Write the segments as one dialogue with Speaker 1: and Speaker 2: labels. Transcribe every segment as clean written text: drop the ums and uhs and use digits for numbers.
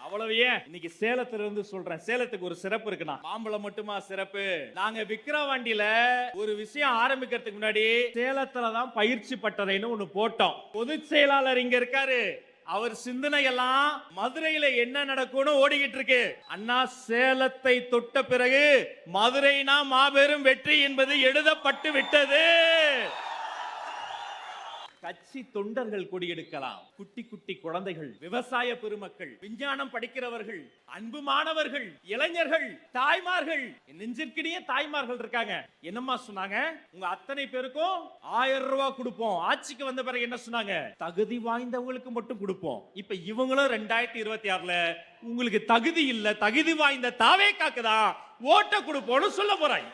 Speaker 1: அவ்வளவு ஏன் இன்னைக்கு சேலத்துல இருந்து சொல்றேன். சேலத்துக்கு ஒரு சிறப்பு இருக்குண்ணா. மாம்பழம் மட்டுமா சிறப்பு? நாங்க விக்கிரவாண்டியில ஒரு விஷயம் ஆரம்பிக்கிறதுக்கு முன்னாடி சேலத்துல தான் பயிற்சி பட்டறைன்னு ஒண்ணு போட்டோம். பொதுச் செயலாளர் இங்க இருக்காரு. அவர் சிந்தனை எல்லாம் மதுரையில என்ன நடக்கும்னு ஓடிக்கிட்டு இருக்கு. அண்ணா சேலத்தை தொட்ட பிறகு மதுரைனா மாபெரும் வெற்றி என்பது எழுதப்பட்டு விட்டது. கட்சி தொண்டர்கள் கொடியெடுக்கலாம், குட்டி குட்டி குழந்தைகள், விவசாய பெருமக்கள், விஞ்ஞானம் படிக்கிறவர்கள், அன்பு மாணவர்கள், இளைஞர்கள், தாய்மார்கள், நெஞ்சிற்கிடையே தாய்மார்கள் இருக்காங்க. என்னம்மா சொன்னாங்க? உங்க அத்தனை பேருக்கும் 1000 ரூபாய் கொடுப்போம். ஆட்சிக்கு வந்த பிறகு என்ன சொன்னாங்க? தகுதி வாய்ந்தவங்களுக்கு மட்டும் கொடுப்போம். இப்ப இவங்களும் 2026ல உங்களுக்கு தகுதி இல்ல, தகுதி வாய்ந்த தாவேக்காக்கு தான் ஓட்ட கொடுப்போம்னு சொல்ல போறாங்க.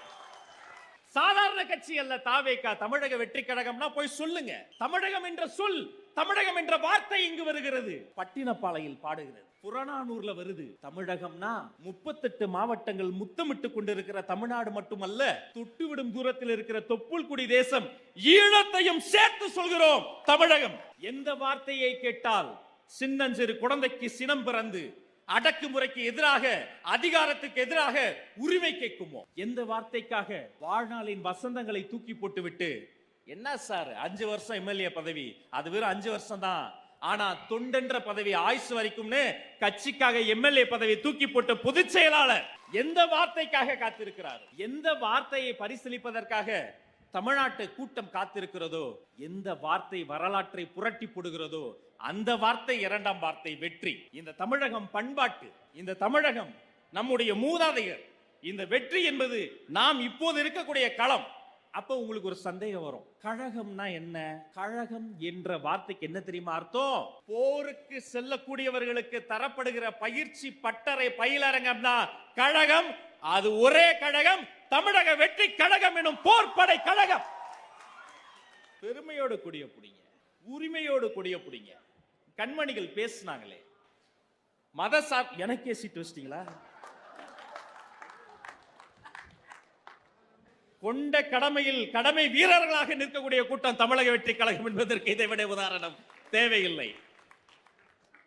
Speaker 1: சாதாரண கட்சி அல்ல தாவேகா. தமிழக வெற்றி கழகம்னா போய் சொல்லுங்க. தமிழகம் என்ற சொல், தமிழகம் என்ற வார்த்தை இங்கு வருகிறது. பட்டினப்பாளையில் பாடுகிறது, புறநானூர்ல வருது. தமிழகம்னா 38 மாவட்டங்கள் முத்தமிட்டு கொண்டிருக்கிற தமிழ்நாடு மட்டுமல்ல, தொட்டுவிடும் தூரத்தில் இருக்கிற தொப்புள்குடி தேசம் ஈழத்தையும் சேர்த்து சொல்கிறோம் தமிழகம். எந்த வார்த்தையை கேட்டால் சின்னஞ்சிறு குழந்தைக்கு சினம் பிறந்து அடக்குமுறைக்கு எதிராக, அதிகாரத்துக்கு எதிராக உரிமை கேட்குமோ? எந்த வார்த்தைக்காக வாழ்நாளின் வசந்தங்களை தூக்கி போட்டு விட்டு, என்ன சார் 5 வருஷம் எம்எல்ஏ பதவி, அது வெறும் 5 வருஷம் தான், ஆனா தொண்டென்ற பதவி ஆயுசு வரைக்கும்னு கட்சிக்காக எம்எல்ஏ பதவி தூக்கி போட்ட பொதுச் செயலாளர் எந்த வார்த்தைக்காக காத்திருக்கிறார்? எந்த வார்த்தையை பரிசீலிப்பதற்காக தமிழ்நாட்டு கூட்டம் காத்திருக்கிறதோ, எந்த வார்த்தை வரலாற்றை புரட்டி போடுகிறதோ அந்த வார்த்தை 2ஆம் வார்த்தை வெற்றி. இந்த தமிழகம் பண்பாட்டு, இந்த தமிழகம் நம்முடைய மூதாதையர். இந்த வெற்றி என்பது நாம் இப்போது இருக்கக்கூடிய களம். அப்ப உங்களுக்கு ஒரு சந்தேகம் வரும், கழகம்னா என்ன? கழகம் என்ற வார்த்தைக்கு என்ன தெரியுமா அர்த்தம்? போருக்கு செல்லக்கூடியவர்களுக்கு தரப்படுகிற பயிற்சி பட்டறை பயிலரங்கம்னா கழகம். அது ஒரே கழகம், தமிழக வெற்றி கழகம் எனும் போர்படை கழகம். பெருமையோடு கொடிய புடிங்க, உரிமையோடு கொடிய புடிங்க. கண்மணிகள் பேசினாங்களே, மத எனக்கே சீட்டு வச்சிட்டீங்களா? கொண்ட கடமையில் கடமை வீரர்களாக நிற்கக்கூடிய கூட்டம் தமிழக வெற்றி கழகம் என்பதற்கு இதைவிட உதாரணம் தேவையில்லை.